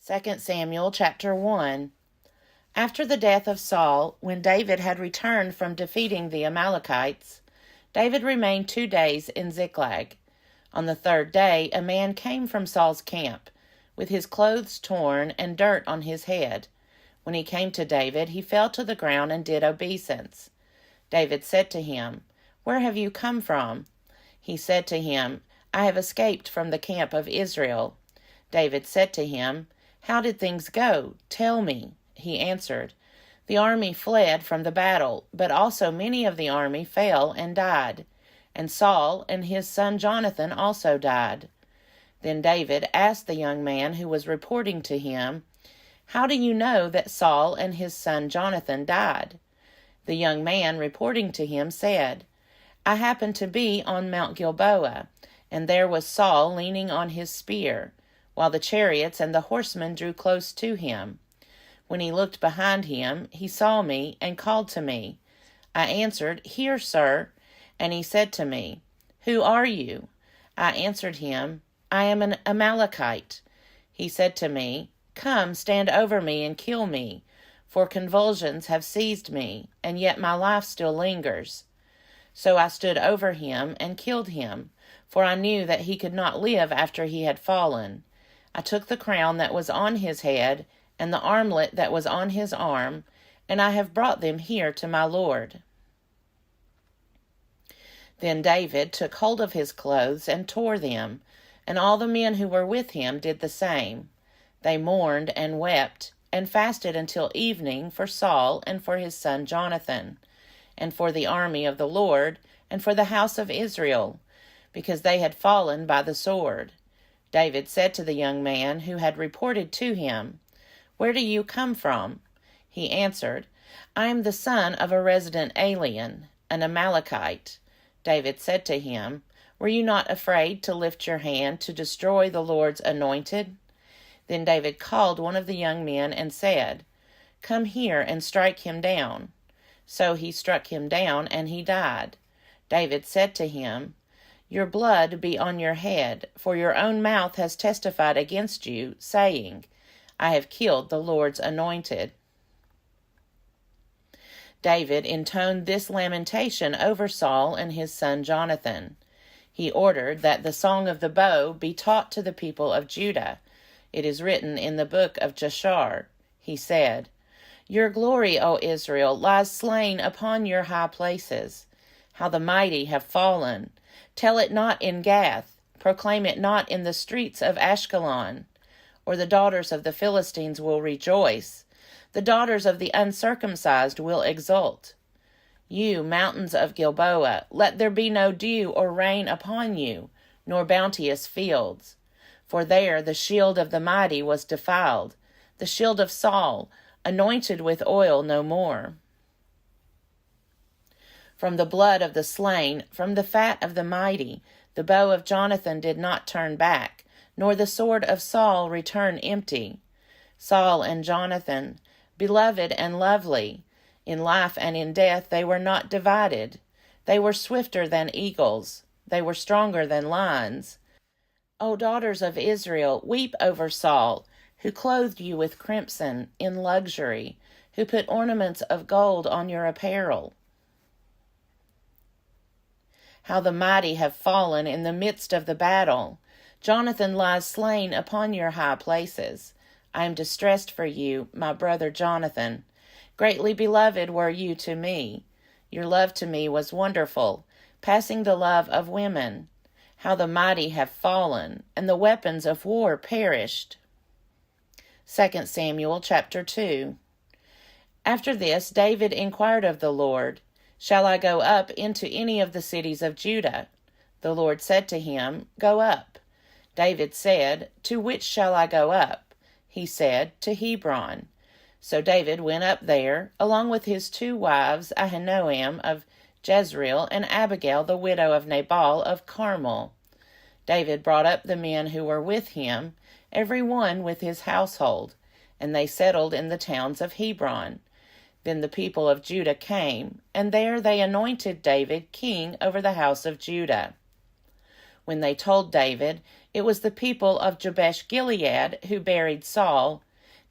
2 Samuel chapter 1. After the death of Saul, when David had returned from defeating the Amalekites, David remained 2 days in Ziklag. On the third day, a man came from Saul's camp, with his clothes torn and dirt on his head. When he came to David, he fell to the ground and did obeisance. David said to him, "Where have you come from?" He said to him, "I have escaped from the camp of Israel." David said to him, "How did things go? Tell me." He answered, "The army fled from the battle, but also many of the army fell and died. And Saul and his son Jonathan also died." Then David asked the young man who was reporting to him, "How do you know that Saul and his son Jonathan died?" The young man reporting to him said, "I happened to be on Mount Gilboa, and there was Saul leaning on his spear, while the chariots and the horsemen drew close to him. When he looked behind him, he saw me and called to me. I answered, 'Here, sir.' And he said to me, 'Who are you?' I answered him, 'I am an Amalekite.' He said to me, 'Come, stand over me and kill me, for convulsions have seized me, and yet my life still lingers.' So I stood over him and killed him, for I knew that he could not live after he had fallen. I took the crown that was on his head and the armlet that was on his arm, and I have brought them here to my lord." Then David took hold of his clothes and tore them, and all the men who were with him did the same. They mourned and wept, and fasted until evening for Saul and for his son Jonathan, and for the army of the Lord, and for the house of Israel, because they had fallen by the sword. David said to the young man who had reported to him, "Where do you come from?" He answered, "I am the son of a resident alien, an Amalekite." David said to him, "Were you not afraid to lift your hand to destroy the Lord's anointed?" Then David called one of the young men and said, "Come here and strike him down." So he struck him down, and he died. David said to him, "Your blood be on your head, for your own mouth has testified against you, saying, 'I have killed the Lord's anointed.'" David intoned this lamentation over Saul and his son Jonathan. He ordered that the song of the bow be taught to the people of Judah. It is written in the book of Jashar. He said, "Your glory, O Israel, lies slain upon your high places. How the mighty have fallen. Tell it not in Gath. Proclaim it not in the streets of Ashkelon. Or the daughters of the Philistines will rejoice. The daughters of the uncircumcised will exult. You, mountains of Gilboa, let there be no dew or rain upon you, nor bounteous fields. For there the shield of the mighty was defiled, the shield of Saul, anointed with oil no more. From the blood of the slain, from the fat of the mighty, the bow of Jonathan did not turn back, nor the sword of Saul return empty. Saul and Jonathan, beloved and lovely, in life and in death they were not divided. They were swifter than eagles. They were stronger than lions. O daughters of Israel, weep over Saul, who clothed you with crimson in luxury, who put ornaments of gold on your apparel. How the mighty have fallen in the midst of the battle. Jonathan lies slain upon your high places. I am distressed for you, my brother Jonathan. Greatly beloved were you to me. Your love to me was wonderful, passing the love of women. How the mighty have fallen, and the weapons of war perished. 2 Samuel chapter 2. After this, David inquired of the Lord, "Shall I go up into any of the cities of Judah?" The Lord said to him, "Go up." David said, "To which shall I go up?" He said, "To Hebron." So David went up there, along with his 2 wives, Ahinoam of Jezreel and Abigail the widow of Nabal of Carmel. David brought up the men who were with him, every one with his household, and they settled in the towns of Hebron. Then the people of Judah came, and there they anointed David king over the house of Judah. When they told David, It was the people of Jabesh-Gilead who buried Saul.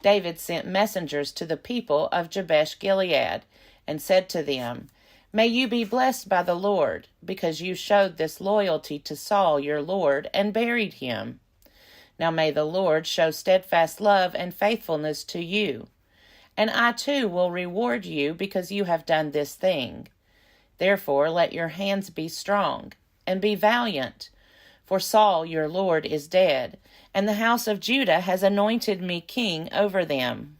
David sent messengers to the people of Jabesh-Gilead and said to them, "May you be blessed by the Lord, because you showed this loyalty to Saul your Lord and buried him. Now may the Lord show steadfast love and faithfulness to you. And I too will reward you because you have done this thing. Therefore let your hands be strong, and be valiant. For Saul your Lord is dead, and the house of Judah has anointed me king over them."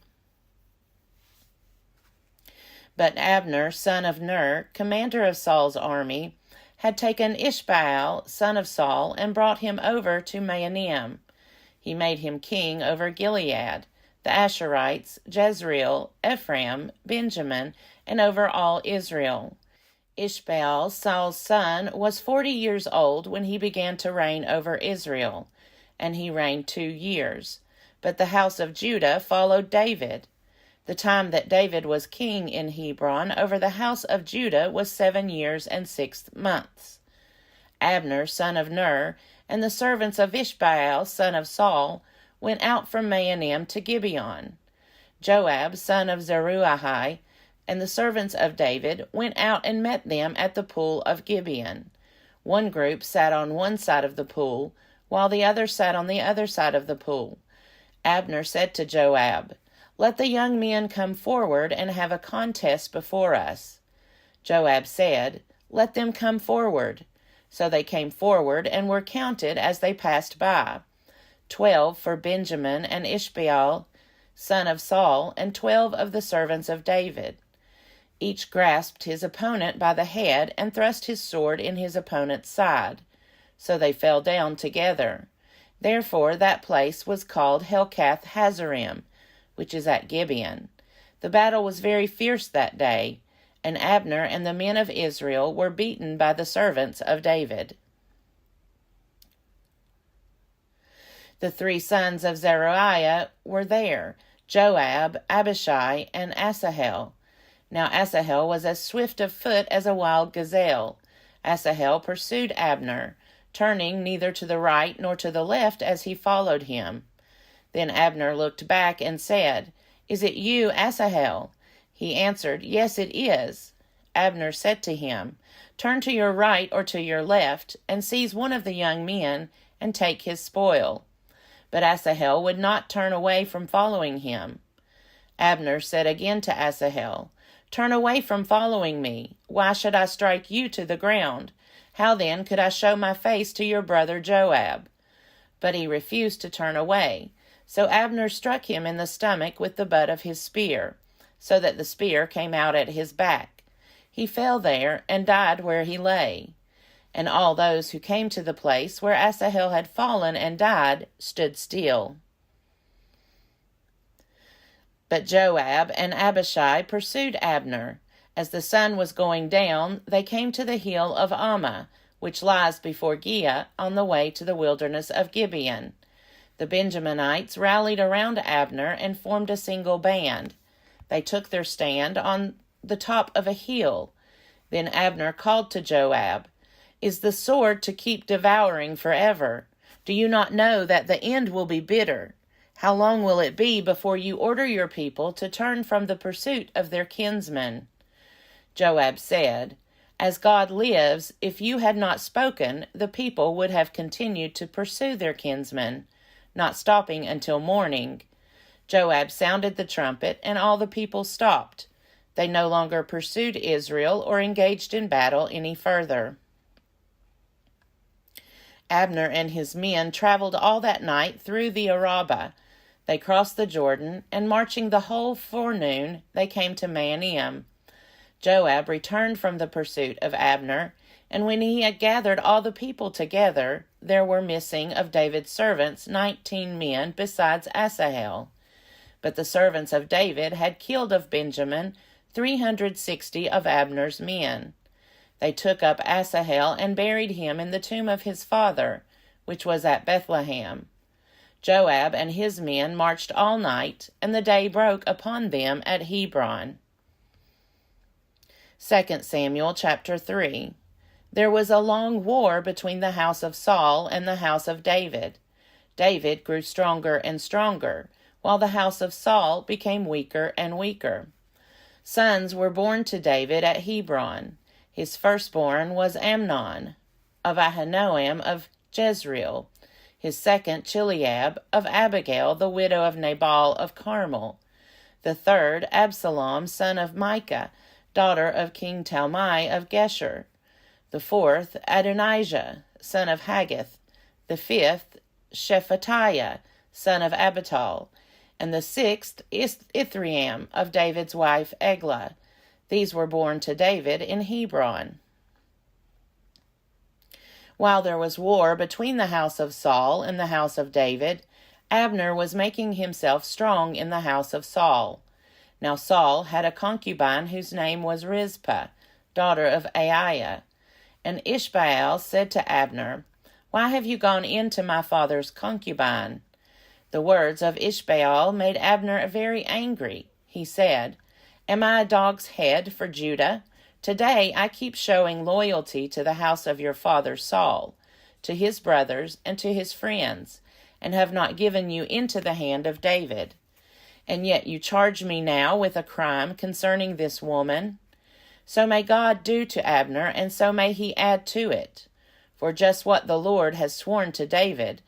But Abner, son of Ner, commander of Saul's army, had taken Ishbaal, son of Saul, and brought him over to Mahanaim. He made him king over Gilead, the Asherites, Jezreel, Ephraim, Benjamin, and over all Israel. Ishbaal, Saul's son, was 40 years old when he began to reign over Israel, and he reigned 2 years. But the house of Judah followed David. The time that David was king in Hebron over the house of Judah was 7 years and 6 months. Abner, son of Ner, and the servants of Ishbaal, son of Saul, went out from Mahanaim to Gibeon. Joab, son of Zeruiah, and the servants of David went out and met them at the pool of Gibeon. One group sat on one side of the pool, while the other sat on the other side of the pool. Abner said to Joab, "Let the young men come forward and have a contest before us." Joab said, "Let them come forward." So they came forward and were counted as they passed by, 12 for Benjamin and Ishbaal, son of Saul, and 12 of the servants of David. Each grasped his opponent by the head and thrust his sword in his opponent's side. So they fell down together. Therefore that place was called Helkath Hazarim, which is at Gibeon. The battle was very fierce that day, and Abner and the men of Israel were beaten by the servants of David. The 3 sons of Zeruiah were there, Joab, Abishai, and Asahel. Now Asahel was as swift of foot as a wild gazelle. Asahel pursued Abner, turning neither to the right nor to the left as he followed him. Then Abner looked back and said, "Is it you, Asahel?" He answered, "Yes, it is." Abner said to him, "Turn to your right or to your left, and seize one of the young men, and take his spoil." But Asahel would not turn away from following him. Abner said again to Asahel, "Turn away from following me. Why should I strike you to the ground? How then could I show my face to your brother Joab?" But he refused to turn away. So Abner struck him in the stomach with the butt of his spear, so that the spear came out at his back. He fell there and died where he lay. And all those who came to the place where Asahel had fallen and died stood still. But Joab and Abishai pursued Abner. As the sun was going down, they came to the hill of Ammah, which lies before Giah on the way to the wilderness of Gibeon. The Benjaminites rallied around Abner and formed a single band. They took their stand on the top of a hill. Then Abner called to Joab, "Is the sword to keep devouring forever? Do you not know that the end will be bitter? How long will it be before you order your people to turn from the pursuit of their kinsmen?" Joab said, "As God lives, if you had not spoken, the people would have continued to pursue their kinsmen, not stopping until morning." Joab sounded the trumpet, and all the people stopped. They no longer pursued Israel or engaged in battle any further. Abner and his men traveled all that night through the Arabah. They crossed the Jordan, and marching the whole forenoon, they came to Mahanaim. Joab returned from the pursuit of Abner, and when he had gathered all the people together, there were missing of David's servants 19 men besides Asahel. But the servants of David had killed of Benjamin 360 of Abner's men. They took up Asahel and buried him in the tomb of his father, which was at Bethlehem. Joab and his men marched all night, and the day broke upon them at Hebron. 2 Samuel chapter 3. There was a long war between the house of Saul and the house of David. David grew stronger and stronger, while the house of Saul became weaker and weaker. Sons were born to David at Hebron. His firstborn was Amnon, of Ahinoam of Jezreel. His second, Chileab, of Abigail, the widow of Nabal of Carmel. The third, Absalom, son of Micah, daughter of King Talmai of Geshur. The fourth, Adonijah, son of Haggith. The fifth, Shephatiah, son of Abital. And the sixth, Ithream, of David's wife Eglah. These were born to David in Hebron. While there was war between the house of Saul and the house of David, Abner was making himself strong in the house of Saul. Now Saul had a concubine whose name was Rizpah, daughter of Aiah. And Ishbaal said to Abner, "Why have you gone in to my father's concubine?" The words of Ishbaal made Abner very angry. He said, "Am I a dog's head for Judah? Today I keep showing loyalty to the house of your father Saul, to his brothers and to his friends, and have not given you into the hand of David. And yet you charge me now with a crime concerning this woman? So may God do to Abner, and so may he add to it. For just what the Lord has sworn to David,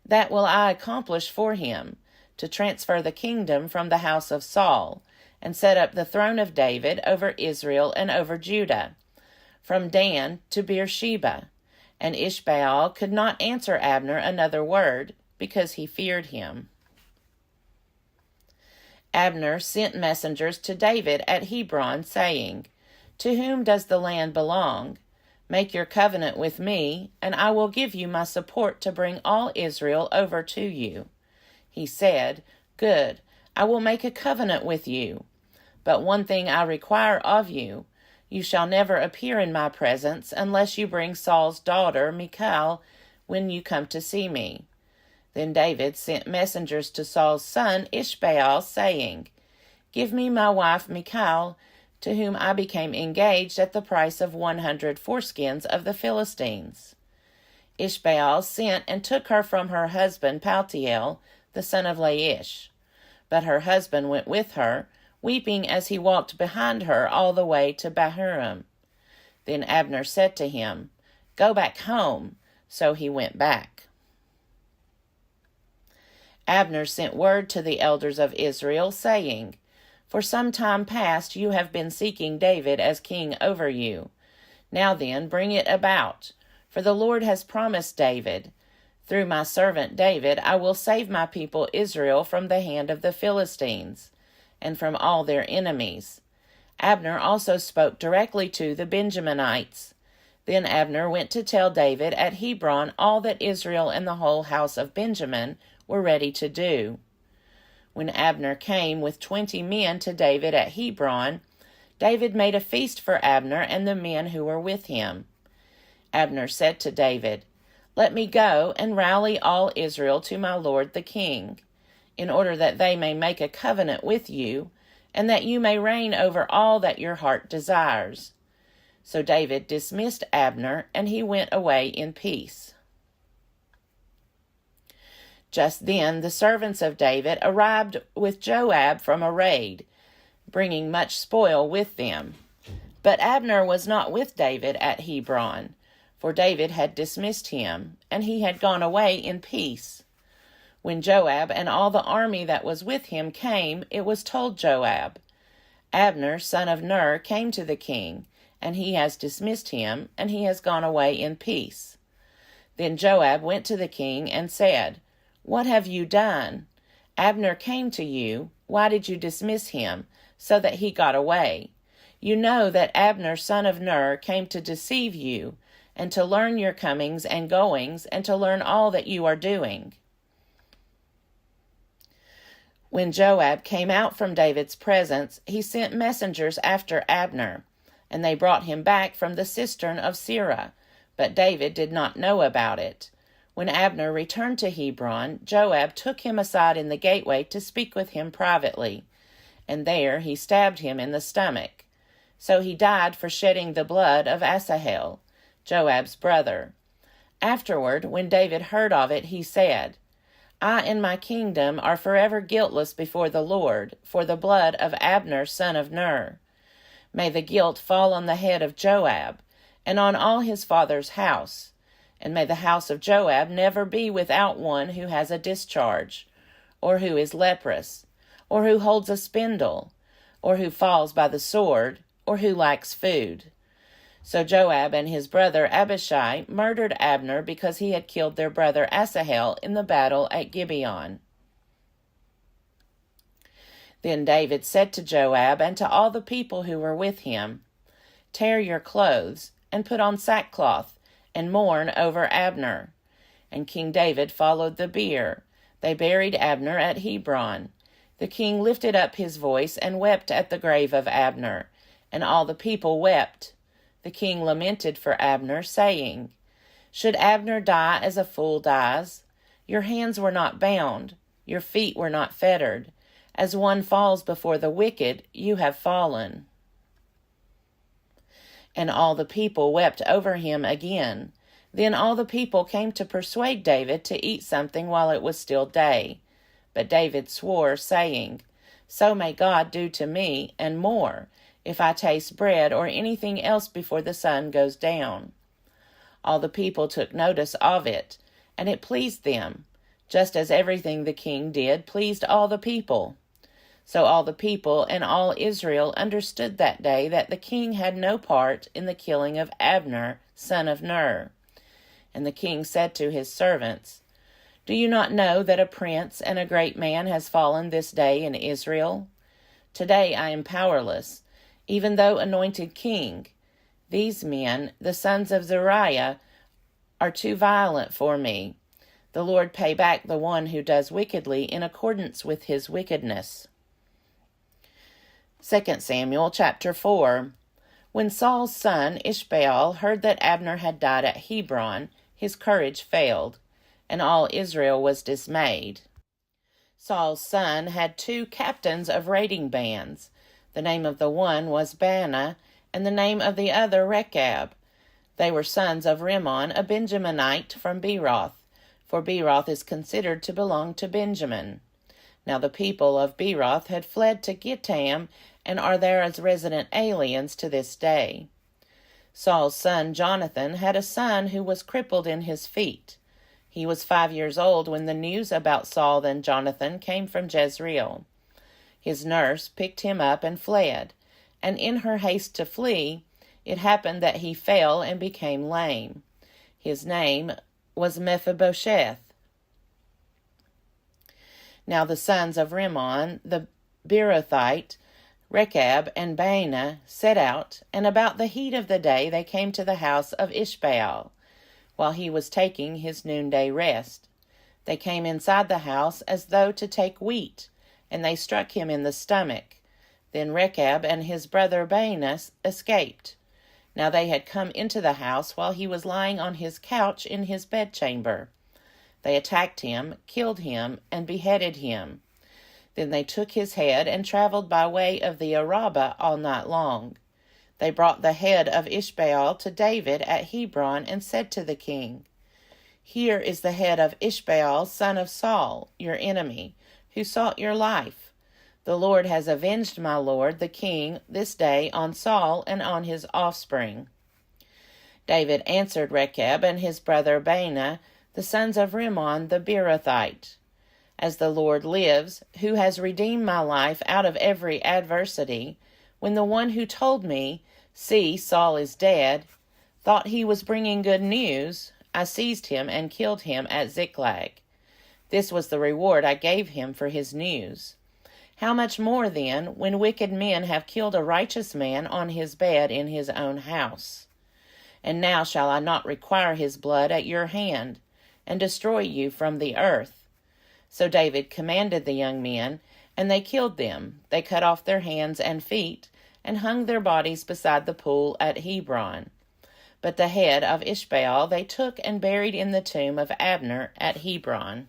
that will I accomplish for him, to transfer the kingdom from the house of Saul, and set up the throne of David over Israel and over Judah, from Dan to Beersheba." And Ishbaal could not answer Abner another word, because he feared him. Abner sent messengers to David at Hebron, saying, "To whom does the land belong? Make your covenant with me, and I will give you my support to bring all Israel over to you." He said, "Good, I will make a covenant with you. But one thing I require of you, you shall never appear in my presence unless you bring Saul's daughter Michal when you come to see me." Then David sent messengers to Saul's son Ishbaal, saying, "Give me my wife Michal, to whom I became engaged at the price of 100 foreskins of the Philistines." Ishbaal sent and took her from her husband Paltiel, the son of Laish. But her husband went with her, weeping as he walked behind her all the way to Bahurim. Then Abner said to him, "Go back home." So he went back. Abner sent word to the elders of Israel, saying, "For some time past you have been seeking David as king over you. Now then, bring it about, for the Lord has promised David, 'Through my servant David I will save my people Israel from the hand of the Philistines, and from all their enemies.'" Abner also spoke directly to the Benjaminites. Then Abner went to tell David at Hebron all that Israel and the whole house of Benjamin were ready to do. When Abner came with 20 men to David at Hebron, David made a feast for Abner and the men who were with him. Abner said to David, "Let me go and rally all Israel to my lord the king, in order that they may make a covenant with you, and that you may reign over all that your heart desires." So David dismissed Abner, and he went away in peace. Just then the servants of David arrived with Joab from a raid, bringing much spoil with them. But Abner was not with David at Hebron, for David had dismissed him, and he had gone away in peace. When Joab and all the army that was with him came, it was told Joab, "Abner, son of Ner, came to the king, and he has dismissed him, and he has gone away in peace." Then Joab went to the king and said, "What have you done? Abner came to you. Why did you dismiss him, so that he got away? You know that Abner, son of Ner, came to deceive you, and to learn your comings and goings, and to learn all that you are doing." When Joab came out from David's presence, he sent messengers after Abner, and they brought him back from the cistern of Sirah, but David did not know about it. When Abner returned to Hebron, Joab took him aside in the gateway to speak with him privately, and there he stabbed him in the stomach. So he died for shedding the blood of Asahel. Joab's brother. Afterward, when David heard of it, he said, I and my kingdom are forever guiltless before the Lord, for the blood of Abner son of Ner. May the guilt fall on the head of Joab, and on all his father's house, and may the house of Joab never be without one who has a discharge, or who is leprous, or who holds a spindle, or who falls by the sword, or who lacks food. So Joab and his brother Abishai murdered Abner because he had killed their brother Asahel in the battle at Gibeon. Then David said to Joab and to all the people who were with him, Tear your clothes, and put on sackcloth, and mourn over Abner. And King David followed the bier. They buried Abner at Hebron. The king lifted up his voice and wept at the grave of Abner, and all the people wept. The king lamented for Abner, saying, Should Abner die as a fool dies? Your hands were not bound, your feet were not fettered. As one falls before the wicked, you have fallen. And all the people wept over him again. Then all the people came to persuade David to eat something while it was still day. But David swore, saying, So may God do to me, and more, if I taste bread or anything else before the sun goes down. All the people took notice of it, and it pleased them, just as everything the king did pleased all the people. So all the people and all Israel understood that day that the king had no part in the killing of Abner, son of Ner. And the king said to his servants, Do you not know that a prince and a great man has fallen this day in Israel? Today I am powerless, even though anointed king. These men, the sons of Zeruiah, are too violent for me. The Lord pay back the one who does wickedly in accordance with his wickedness. 2 Samuel chapter 4. When Saul's son Ishbaal heard that Abner had died at Hebron, his courage failed, and all Israel was dismayed. Saul's son had 2 captains of raiding bands. The name of the one was Baanah, and the name of the other Rechab. They were sons of Rimmon, a Benjaminite from Beeroth, for Beeroth is considered to belong to Benjamin. Now the people of Beeroth had fled to Gittam, and are there as resident aliens to this day. Saul's son Jonathan had a son who was crippled in his feet. He was 5 years old when the news about Saul and Jonathan came from Jezreel. His nurse picked him up and fled, and in her haste to flee, it happened that he fell and became lame. His name was Mephibosheth. Now the sons of Rimmon, the Beerothite, Rechab and Baanah set out, and about the heat of the day they came to the house of Ishbaal, while he was taking his noonday rest. They came inside the house as though to take wheat, and they struck him in the stomach. Then Rechab and his brother Baanah escaped. Now they had come into the house while he was lying on his couch in his bedchamber. They attacked him, killed him, and beheaded him. Then they took his head and traveled by way of the Arabah all night long. They brought the head of Ishbaal to David at Hebron and said to the king, Here is the head of Ishbaal, son of Saul, your enemy, who sought your life. The Lord has avenged my lord, the king, this day on Saul and on his offspring. David answered Rechab and his brother Baanah, the sons of Rimmon the Beerothite, As the Lord lives, who has redeemed my life out of every adversity, when the one who told me, See, Saul is dead, thought he was bringing good news, I seized him and killed him at Ziklag. This was the reward I gave him for his news. How much more, then, when wicked men have killed a righteous man on his bed in his own house? And now shall I not require his blood at your hand, and destroy you from the earth? So David commanded the young men, and they killed them. They cut off their hands and feet, and hung their bodies beside the pool at Hebron. But the head of Ishbaal they took and buried in the tomb of Abner at Hebron.